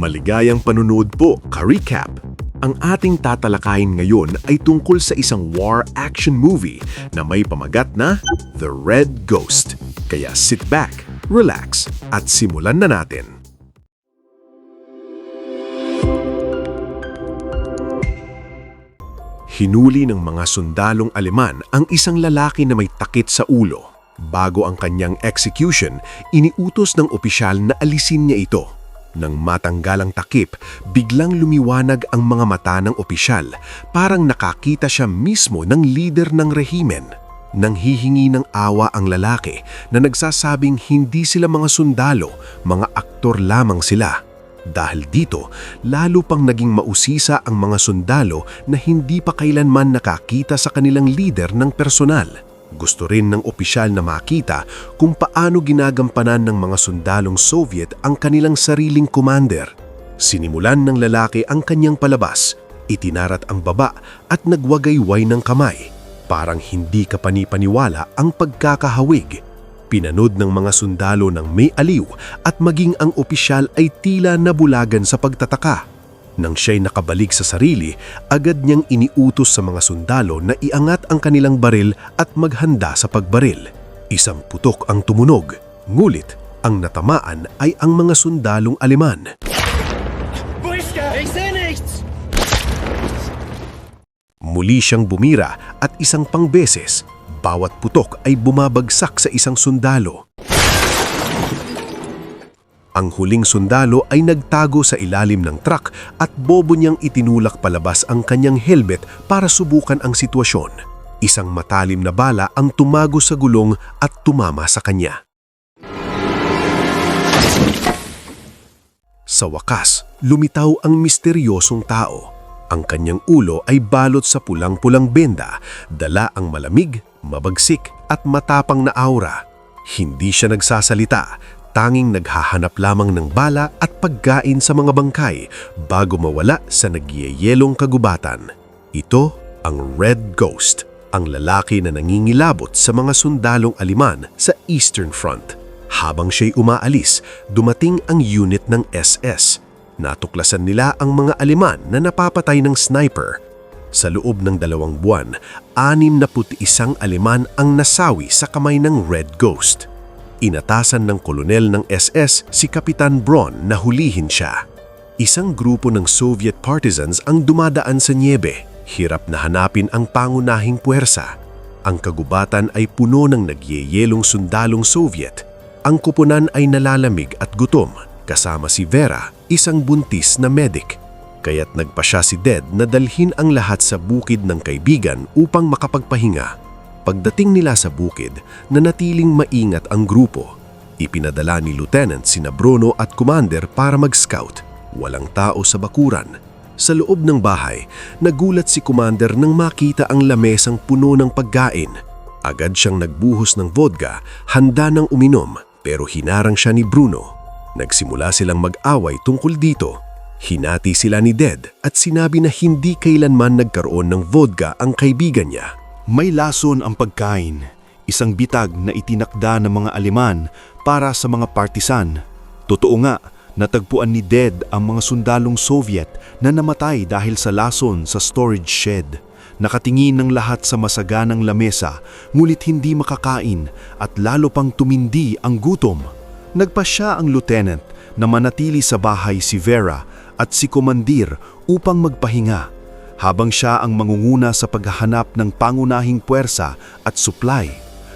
Maligayang panunood po, ka-recap! Ang ating tatalakayin ngayon ay tungkol sa isang war action movie na may pamagat na The Red Ghost. Kaya sit back, relax, at simulan na natin. Hinuli ng mga sundalong Aleman ang isang lalaki na may takip sa ulo. Bago ang kanyang execution, iniutos ng opisyal na alisin niya ito. Nang matanggal ang takip, biglang lumiwanag ang mga mata ng opisyal, parang nakakita siya mismo ng leader ng rehimen. Nang hihingi ng awa ang lalaki na nagsasabing hindi sila mga sundalo, mga aktor lamang sila. Dahil dito, lalo pang naging mausisa ang mga sundalo na hindi pa kailanman nakakita sa kanilang leader ng personal. Gusto rin ng opisyal na makita kung paano ginagampanan ng mga sundalong Soviet ang kanilang sariling commander. Sinimulan ng lalaki ang kanyang palabas, itinarat ang baba at nagwagayway ng kamay. Parang hindi kapani-paniwala ang pagkakahawig. Pinanood ng mga sundalo ng may aliw at maging ang opisyal ay tila nabulagan sa pagtataka. Nang siya'y nakabalik sa sarili, agad niyang iniutos sa mga sundalo na iangat ang kanilang baril at maghanda sa pagbaril. Isang putok ang tumunog, ngulit ang natamaan ay ang mga sundalong Aleman. Muli siyang bumira at isang pang beses, bawat putok ay bumabagsak sa isang sundalo. Ang huling sundalo ay nagtago sa ilalim ng truck at bobo niyang itinulak palabas ang kanyang helmet para subukan ang sitwasyon. Isang matalim na bala ang tumago sa gulong at tumama sa kanya. Sa wakas, lumitaw ang misteryosong tao. Ang kanyang ulo ay balot sa pulang-pulang benda, dala ang malamig, mabagsik at matapang na aura. Hindi siya nagsasalita, tanging naghahanap lamang ng bala at pagkain sa mga bangkay bago mawala sa nagyeyelong kagubatan. Ito ang Red Ghost, ang lalaki na nangingilabot sa mga sundalong Aleman sa Eastern Front. Habang siya'y umaalis, dumating ang unit ng SS. Natuklasan nila ang mga Aleman na napapatay ng sniper. Sa loob ng 2 buwan, 61 Aleman ang nasawi sa kamay ng Red Ghost. Inatasan ng kolonel ng SS si Kapitan Braun na hulihin siya. Isang grupo ng Soviet partisans ang dumadaan sa niebe, hirap na hanapin ang pangunahing puwersa. Ang kagubatan ay puno ng nagyeyelong sundalong Soviet. Ang kupunan ay nalalamig at gutom, kasama si Vera, isang buntis na medic. Kaya't nagpa siya si Ded na dalhin ang lahat sa bukid ng kaibigan upang makapagpahinga. Pagdating nila sa bukid, nanatiling maingat ang grupo. Ipinadala ni Lieutenant sina Bruno at Commander para mag-scout. Walang tao sa bakuran. Sa loob ng bahay, nagulat si Commander nang makita ang lamesang puno ng pagkain. Agad siyang nagbuhos ng vodka, handa ng uminom, pero hinarang siya ni Bruno. Nagsimula silang mag-away tungkol dito. Hinati sila ni Ded at sinabi na hindi kailanman nagkaroon ng vodka ang kaibigan niya. May lason ang pagkain, isang bitag na itinakda ng mga Aleman para sa mga partisan. Totoo nga, natagpuan ni Ded ang mga sundalong Soviet na namatay dahil sa lason sa storage shed. Nakatingin ng lahat sa masaganang lamesa, ngulit hindi makakain at lalo pang tumindi ang gutom. Nagpasya ang lieutenant na manatili sa bahay si Vera at si Commander upang magpahinga, habang siya ang mangunguna sa paghahanap ng pangunahing puwersa at supply.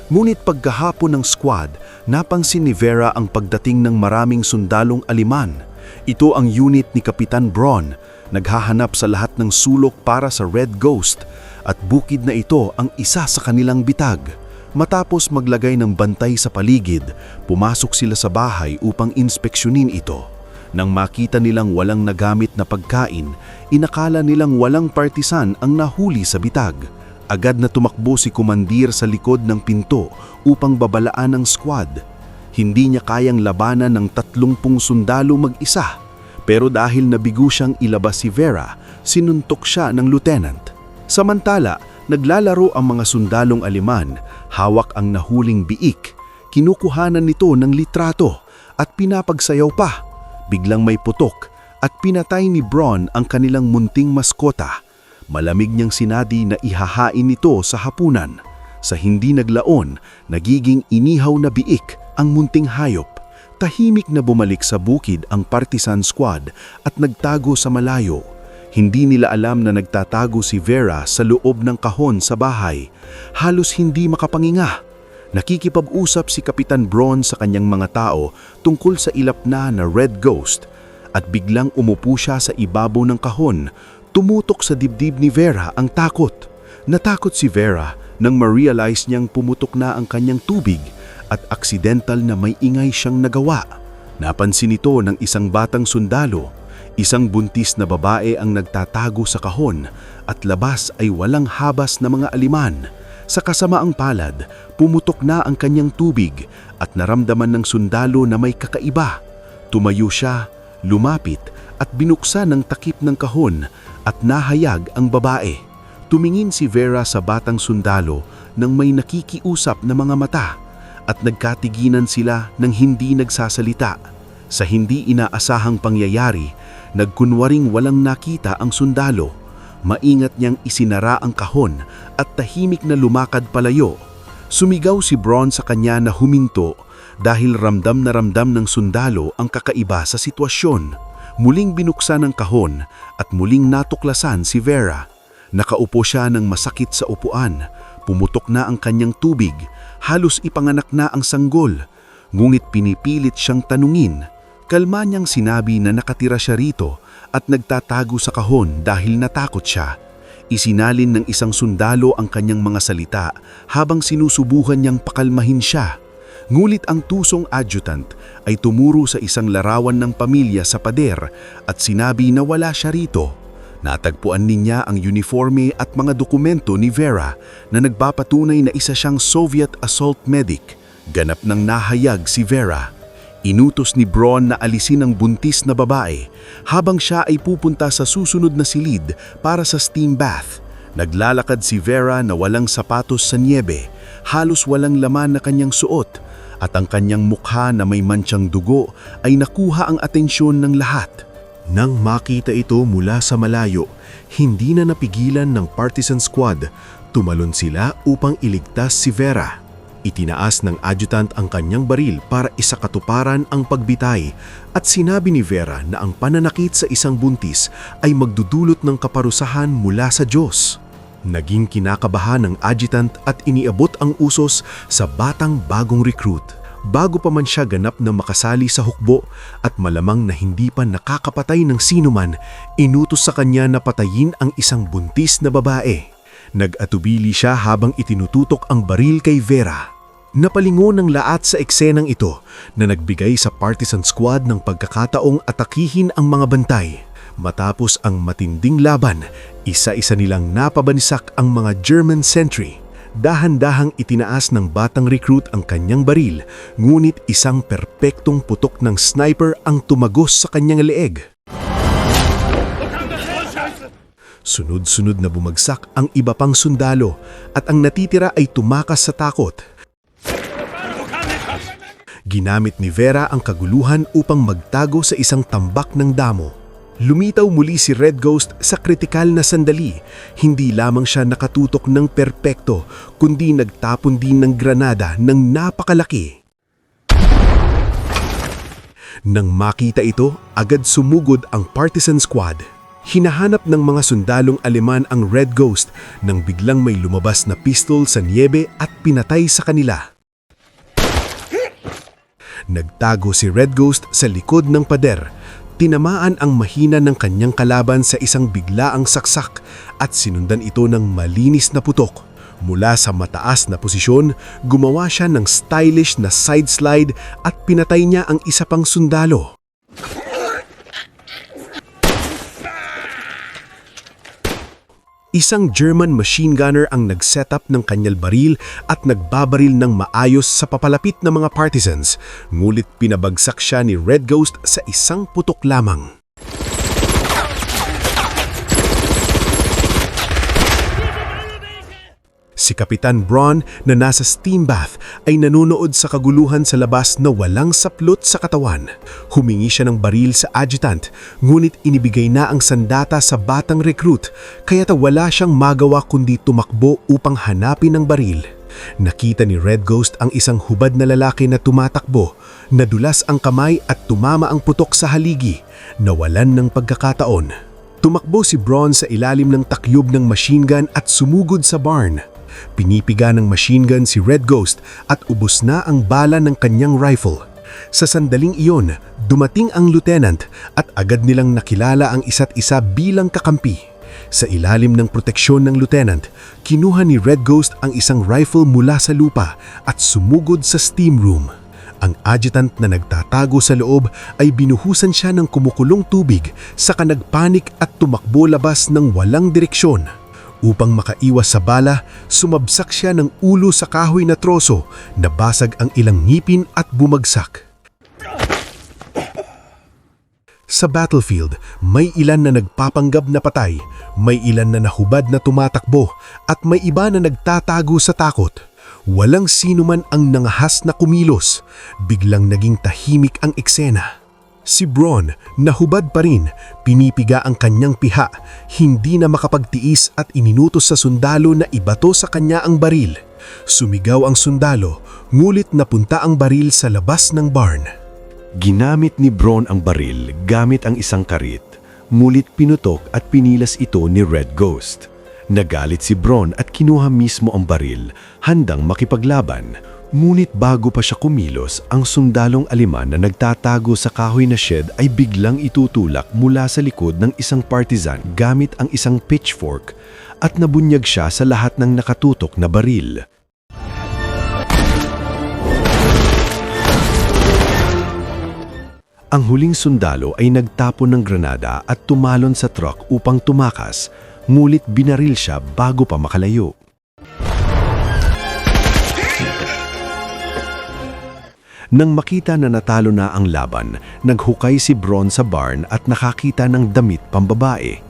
Ngunit pagkahapon ng squad, napansin ni Vera ang pagdating ng maraming sundalong Aleman. Ito ang unit ni Kapitan Braun, naghahanap sa lahat ng sulok para sa Red Ghost, at bukid na ito ang isa sa kanilang bitag. Matapos maglagay ng bantay sa paligid, pumasok sila sa bahay upang inspeksyonin ito. Nang makita nilang walang nagamit na pagkain, inakala nilang walang partisan ang nahuli sa bitag. Agad na tumakbo si Commander sa likod ng pinto upang babalaan ang squad. Hindi niya kayang labanan ng 30 sundalo mag-isa. Pero dahil nabigo siyang ilabas si Vera, sinuntok siya ng lieutenant. Samantala, naglalaro ang mga sundalong Aleman, hawak ang nahuling biik. Kinukuhanan nito ng litrato at pinapagsayaw pa. Biglang may putok at pinatay ni Bronn ang kanilang munting maskota. Malamig niyang sinadi na ihahain ito sa hapunan. Sa hindi naglaon, nagiging inihaw na biik ang munting hayop. Tahimik na bumalik sa bukid ang partisan squad at nagtago sa malayo. Hindi nila alam na nagtatago si Vera sa loob ng kahon sa bahay. Halos hindi makapanginga. Nakikipag-usap si Kapitan Bronn sa kanyang mga tao tungkol sa ilap na Red Ghost at biglang umupo siya sa ibabaw ng kahon. Tumutok sa dibdib ni Vera ang takot. Natakot si Vera nang ma-realize niyang pumutok na ang kanyang tubig at aksidental na may ingay siyang nagawa. Napansin ito ng isang batang sundalo. Isang buntis na babae ang nagtatago sa kahon at labas ay walang habas na mga aliman. Sa kasamaang palad, pumutok na ang kanyang tubig at naramdaman ng sundalo na may kakaiba. Tumayo siya, lumapit at binuksan ng takip ng kahon at nahayag ang babae. Tumingin si Vera sa batang sundalo nang may nakikiusap na mga mata at nagkatiginan sila ng hindi nagsasalita. Sa hindi inaasahang pangyayari, nagkunwaring walang nakita ang sundalo. Maingat niyang isinara ang kahon at tahimik na lumakad palayo. Sumigaw si Bronn sa kanya na huminto dahil ramdam na ramdam ng sundalo ang kakaiba sa sitwasyon. Muling binuksan ang kahon at muling natuklasan si Vera. Nakaupo siya ng masakit sa upuan. Pumutok na ang kanyang tubig. Halos ipanganak na ang sanggol. Ngunit pinipilit siyang tanungin. Kalma niyang sinabi na nakatira siya rito at nagtatago sa kahon dahil natakot siya. Isinalin ng isang sundalo ang kanyang mga salita habang sinusubukan niyang pakalmahin siya. Ngulit ang tusong adjutant ay tumuro sa isang larawan ng pamilya sa pader at sinabi na wala siya rito. Natagpuan niya ang uniforme at mga dokumento ni Vera na nagpapatunay na isa siyang Soviet assault medic. Ganap nang nahayag si Vera. Inutos ni Bronn na alisin ang buntis na babae habang siya ay pupunta sa susunod na silid para sa steam bath. Naglalakad si Vera na walang sapatos sa niebe, halos walang laman na kanyang suot, at ang kanyang mukha na may mantsang dugo ay nakuha ang atensyon ng lahat. Nang makita ito mula sa malayo, hindi na napigilan ng partisan squad. Tumalon sila upang iligtas si Vera. Itinaas ng adjutant ang kanyang baril para isakatuparan ang pagbitay at sinabi ni Vera na ang pananakit sa isang buntis ay magdudulot ng kaparusahan mula sa Diyos. Naging kinakabahan ng adjutant at iniabot ang usos sa batang bagong recruit. Bago pa man siya ganap na makasali sa hukbo at malamang na hindi pa nakakapatay ng sinuman, inutos sa kanya na patayin ang isang buntis na babae. Nag-atubili siya habang itinututok ang baril kay Vera. Napalingon ng lahat sa eksenang ito na nagbigay sa partisan squad ng pagkakataong atakihin ang mga bantay. Matapos ang matinding laban, isa-isa nilang napabansak ang mga German sentry. Dahan-dahang itinaas ng batang recruit ang kanyang baril, ngunit isang perpektong putok ng sniper ang tumagos sa kanyang leeg. Sunod-sunod na bumagsak ang iba pang sundalo at ang natitira ay tumakas sa takot. Ginamit ni Vera ang kaguluhan upang magtago sa isang tambak ng damo. Lumitaw muli si Red Ghost sa kritikal na sandali. Hindi lamang siya nakatutok ng perpekto, kundi nagtapon din ng granada ng napakalaki. Nang makita ito, agad sumugod ang partisan squad. Hinahanap ng mga sundalong Aleman ang Red Ghost nang biglang may lumabas na pistol sa niebe at pinatay sa kanila. Nagtago si Red Ghost sa likod ng pader. Tinamaan ang mahina ng kanyang kalaban sa isang biglaang saksak at sinundan ito ng malinis na putok. Mula sa mataas na posisyon, gumawa siya ng stylish na side slide at pinatay niya ang isa pang sundalo. Isang German machine gunner ang nag-setup ng kanyang baril at nagbabaril ng maayos sa papalapit na mga partisans, ngulit pinabagsak siya ni Red Ghost sa isang putok lamang. Si Kapitan Braun na nasa steam bath ay nanunood sa kaguluhan sa labas na walang saplot sa katawan. Humingi siya ng baril sa adjutant, ngunit inibigay na ang sandata sa batang recruit, kaya't wala siyang magawa kundi tumakbo upang hanapin ang baril. Nakita ni Red Ghost ang isang hubad na lalaki na tumatakbo, nadulas ang kamay at tumama ang putok sa haligi, nawalan ng pagkakataon. Tumakbo si Braun sa ilalim ng takyob ng machine gun at sumugod sa barn. Pinipiga ng machine gun si Red Ghost at ubos na ang bala ng kanyang rifle. Sa sandaling iyon, dumating ang lieutenant at agad nilang nakilala ang isa't isa bilang kakampi. Sa ilalim ng proteksyon ng lieutenant, kinuha ni Red Ghost ang isang rifle mula sa lupa at sumugod sa steam room. Ang adjutant na nagtatago sa loob ay binuhusan siya ng kumukulong tubig, saka nagpanik at tumakbo labas ng walang direksyon. Upang makaiwas sa bala, sumabsak siya ng ulo sa kahoy na troso, nabasag ang ilang ngipin at bumagsak. Sa battlefield, may ilan na nagpapanggap na patay, may ilan na nahubad na tumatakbo, at may iba na nagtatago sa takot. Walang sino man ang nangahas na kumilos, biglang naging tahimik ang eksena. Si Braun, nahubad pa rin, pinipiga ang kanyang piha, hindi na makapagtiis at ininutos sa sundalo na ibato sa kanya ang baril. Sumigaw ang sundalo, ngulit napunta ang baril sa labas ng barn. Ginamit ni Braun ang baril gamit ang isang karit, ngulit pinutok at pinilas ito ni Red Ghost. Nagalit si Braun at kinuha mismo ang baril, handang makipaglaban. Ngunit bago pa siya kumilos, ang sundalong Aleman na nagtatago sa kahoy na shed ay biglang itutulak mula sa likod ng isang partisan gamit ang isang pitchfork at nabunyag siya sa lahat ng nakatutok na baril. Ang huling sundalo ay nagtapon ng granada at tumalon sa truck upang tumakas, ngunit binaril siya bago pa makalayo. Nang makita na natalo na ang laban, naghukay si Braun sa barn at nakakita ng damit pambabae.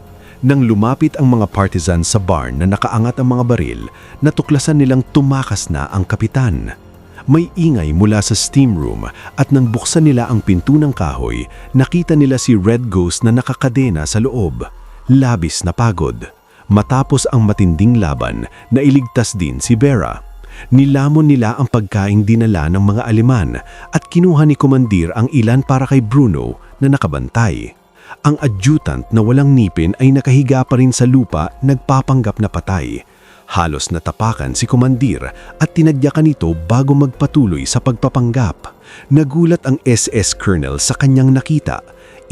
Nang lumapit ang mga partisan sa barn na nakaangat ang mga baril, natuklasan nilang tumakas na ang kapitan. May ingay mula sa steam room at nang buksan nila ang pinto ng kahoy, nakita nila si Red Ghost na nakakadena sa loob. Labis na pagod. Matapos ang matinding laban, nailigtas din si Vera. Nilamon nila ang pagkaing dinala ng mga Aleman at kinuha ni Komandir ang ilan para kay Bruno na nakabantay. Ang adjutant na walang ngipin ay nakahiga pa rin sa lupa, nagpapanggap na patay. Halos natapakan si Komandir at tinagyakan ito bago magpatuloy sa pagpapanggap. Nagulat ang SS Colonel sa kanyang nakita.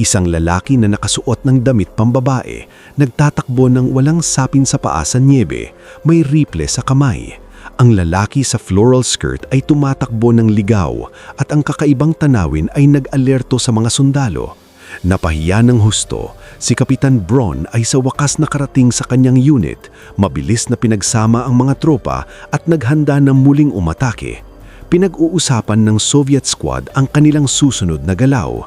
Isang lalaki na nakasuot ng damit pambabae, nagtatakbo ng walang sapin sa paa sa niebe, may riple sa kamay. Ang lalaki sa floral skirt ay tumatakbo ng ligaw at ang kakaibang tanawin ay nag-alerto sa mga sundalo. Napahiya ng husto, si Kapitan Braun ay sa wakas nakarating sa kanyang unit, mabilis na pinagsama ang mga tropa at naghanda ng muling umatake. Pinag-uusapan ng Soviet squad ang kanilang susunod na galaw.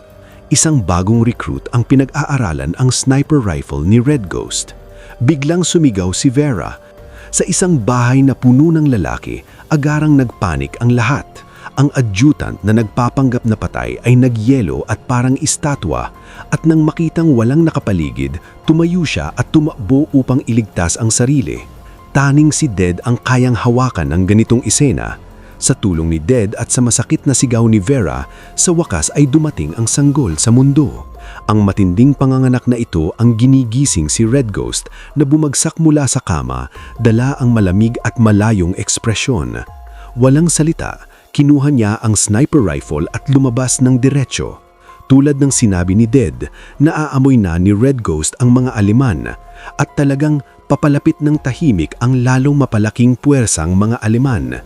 Isang bagong recruit ang pinag-aaralan ang sniper rifle ni Red Ghost. Biglang sumigaw si Vera. Sa isang bahay na puno ng lalaki, agarang nagpanik ang lahat. Ang adjutant na nagpapanggap na patay ay nagyelo at parang estatwa at nang makitang walang nakapaligid, tumayo siya at tumakbo upang iligtas ang sarili. Taning si Dead ang kayang hawakan ng ganitong eksena. Sa tulong ni Dead at sa masakit na sigaw ni Vera, sa wakas ay dumating ang sanggol sa mundo. Ang matinding panganganak na ito ang ginigising si Red Ghost na bumagsak mula sa kama, dala ang malamig at malayong ekspresyon. Walang salita, kinuha niya ang sniper rifle at lumabas ng diretsyo. Tulad ng sinabi ni Dead, naaamoy na ni Red Ghost ang mga Aleman at talagang papalapit ng tahimik ang lalong mapalaking puwersang mga Aleman.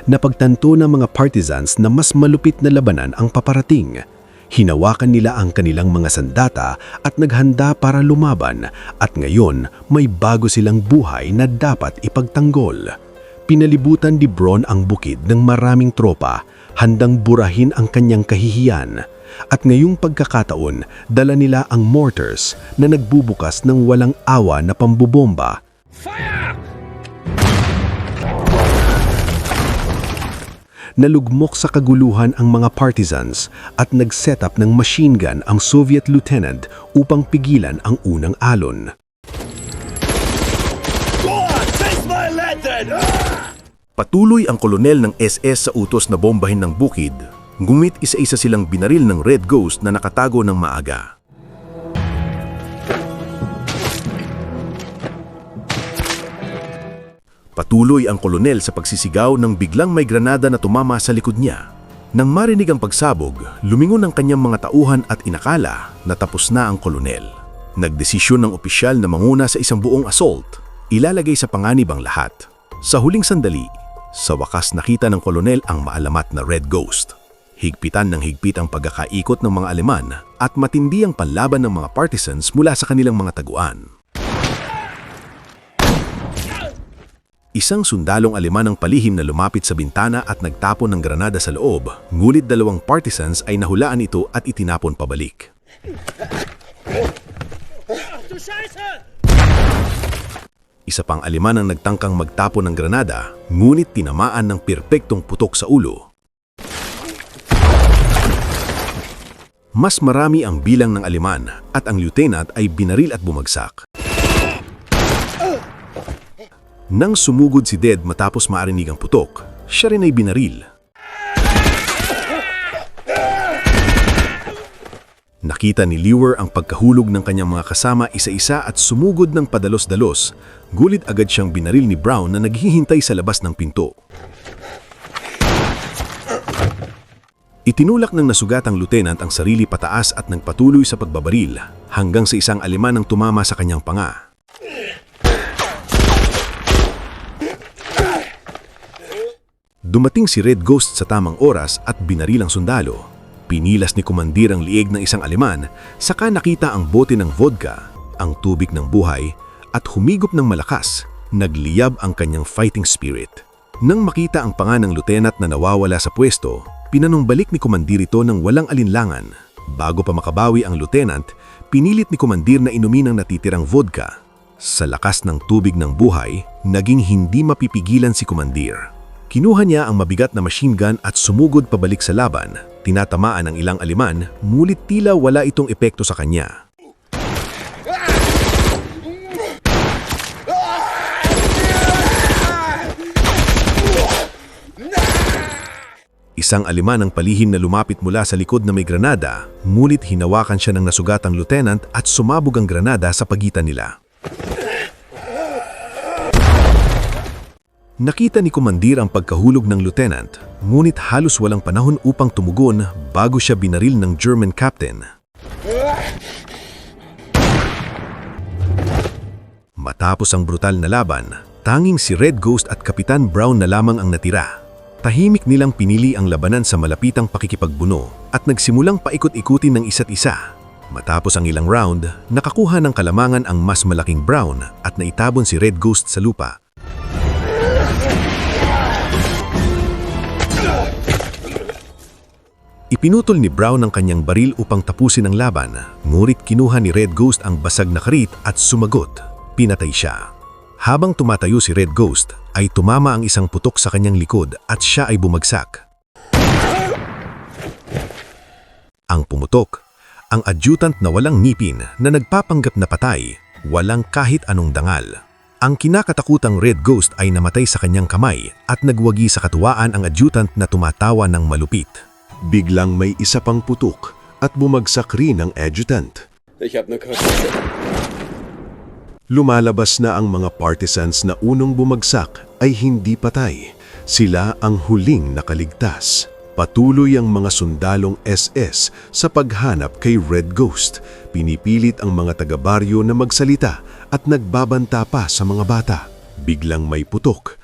Napagtanto ng mga partisans na mas malupit na labanan ang paparating. Hinawakan nila ang kanilang mga sandata at naghanda para lumaban at ngayon may bago silang buhay na dapat ipagtanggol. Pinalibutan ni Braun ang bukid ng maraming tropa, handang burahin ang kanyang kahihiyan. At ngayong pagkakataon, dala nila ang mortars na nagbubukas ng walang awa na pambobomba. Fire! Nalugmok sa kaguluhan ang mga partisans at nag-set up ng machine gun ang Soviet lieutenant upang pigilan ang unang alon. Patuloy ang kolonel ng SS sa utos na bombahin ng bukid, ngumit isa-isa silang binaril ng Red Ghost na nakatago ng maaga. Patuloy ang kolonel sa pagsisigaw nang biglang may granada na tumama sa likod niya. Nang marinig ang pagsabog, lumingon ang kanyang mga tauhan at inakala na tapos na ang kolonel. Nagdesisyon ng opisyal na manguna sa isang buong assault, ilalagay sa panganib ang lahat. Sa huling sandali, sa wakas nakita ng kolonel ang maalamat na Red Ghost. Higpitan ng higpit ang pagkakaikot ng mga Aleman at matindi ang panlaban ng mga partisans mula sa kanilang mga taguan. Isang sundalong Aleman ang palihim na lumapit sa bintana at nagtapon ng granada sa loob, ngulit dalawang partisans ay nahulaan ito at itinapon pabalik. Isa pang Aleman ang nagtangkang magtapon ng granada, ngunit tinamaan ng perpektong putok sa ulo. Mas marami ang bilang ng Aleman at ang lieutenant ay binaril at bumagsak. Nang sumugod si Dead matapos marinig ang putok, siya rin ay binaril. Nakita ni Lewer ang pagkahulog ng kanyang mga kasama isa-isa at sumugod ng padalos-dalos, gulit agad siyang binaril ni Brown na naghihintay sa labas ng pinto. Itinulak ng nasugatang lieutenant ang sarili pataas at nagpatuloy sa pagbabaril hanggang sa isang Aleman ang tumama sa kanyang panga. Dumating si Red Ghost sa tamang oras at binaril ang sundalo. Pinilas ni komandir ang liig ng isang Aleman, saka nakita ang bote ng vodka, ang tubig ng buhay, at humigop ng malakas, nagliyab ang kanyang fighting spirit. Nang makita ang panga ng lieutenant na nawawala sa pwesto, pinanumbalik ni komandir ito ng walang alinlangan. Bago pa makabawi ang lieutenant, pinilit ni komandir na inumin ang natitirang vodka. Sa lakas ng tubig ng buhay, naging hindi mapipigilan si komandir. Kinuha niya ang mabigat na machine gun at sumugod pabalik sa laban. Tinatamaan ang ilang Aleman, mulit tila wala itong epekto sa kanya. Isang Aleman ang palihim na lumapit mula sa likod na may granada, ngunit hinawakan siya ng nasugatang lieutenant at sumabog ang granada sa pagitan nila. Nakita ni komandir ang pagkahulog ng lieutenant, ngunit halos walang panahon upang tumugon bago siya binaril ng German captain. Matapos ang brutal na laban, tanging si Red Ghost at Kapitan Brown na lamang ang natira. Tahimik nilang pinili ang labanan sa malapitang pakikipagbuno at nagsimulang paikot-ikutin ng isa't isa. Matapos ang ilang round, nakakuha ng kalamangan ang mas malaking Brown at naitabon si Red Ghost sa lupa. Ipinutol ni Brown ang kanyang baril upang tapusin ang laban, ngunit kinuha ni Red Ghost ang basag na karit at sumagot. Pinatay siya. Habang tumatayo si Red Ghost, ay tumama ang isang putok sa kanyang likod at siya ay bumagsak. Ang pumutok, ang adjutant na walang ngipin na nagpapanggap na patay, walang kahit anong dangal. Ang kinakatakutang Red Ghost ay namatay sa kanyang kamay at nagwagi sa katuwaan ang adjutant na tumatawa ng malupit. Biglang may isa pang putok at bumagsak rin ang adjutant. Lumalabas na ang mga partisans na unang bumagsak ay hindi patay. Sila ang huling nakaligtas. Patuloy ang mga sundalong SS sa paghanap kay Red Ghost. Pinipilit ang mga taga-baryo na magsalita at nagbabanta pa sa mga bata. Biglang may putok.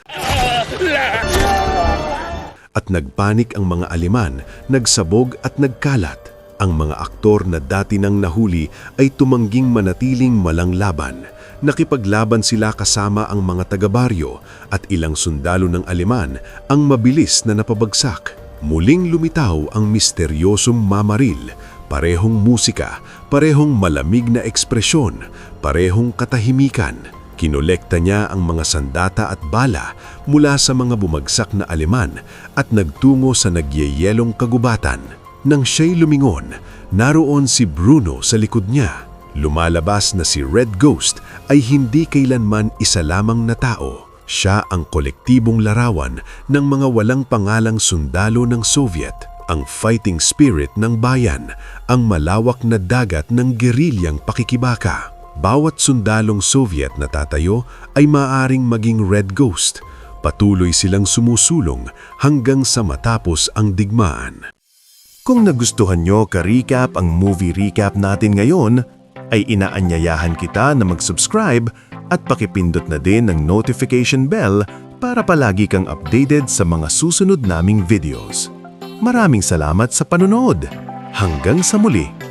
At nagpanik ang mga Aleman, nagsabog at nagkalat. Ang mga aktor na dati nang nahuli ay tumangging manatiling malang laban. Nakipaglaban sila kasama ang mga taga-baryo at ilang sundalo ng Aleman ang mabilis na napabagsak. Muling lumitaw ang misteryosong mamaril. Parehong musika, parehong malamig na ekspresyon, parehong katahimikan. Kinolekta niya ang mga sandata at bala mula sa mga bumagsak na Aleman at nagtungo sa nagyeyelong kagubatan. Nang siya'y lumingon, naroon si Bruno sa likod niya. Lumalabas na si Red Ghost ay hindi kailanman isa lamang na tao. Siya ang kolektibong larawan ng mga walang pangalang sundalo ng Soviet, ang fighting spirit ng bayan, ang malawak na dagat ng gerilyang pakikibaka. Bawat sundalong Soviet na tatayo ay maaaring maging Red Ghost. Patuloy silang sumusulong hanggang sa matapos ang digmaan. Kung nagustuhan nyo ka-recap ang movie recap natin ngayon, ay inaanyayahan kita na mag-subscribe at pakipindot na din ang notification bell para palagi kang updated sa mga susunod naming videos. Maraming salamat sa panonood. Hanggang sa muli!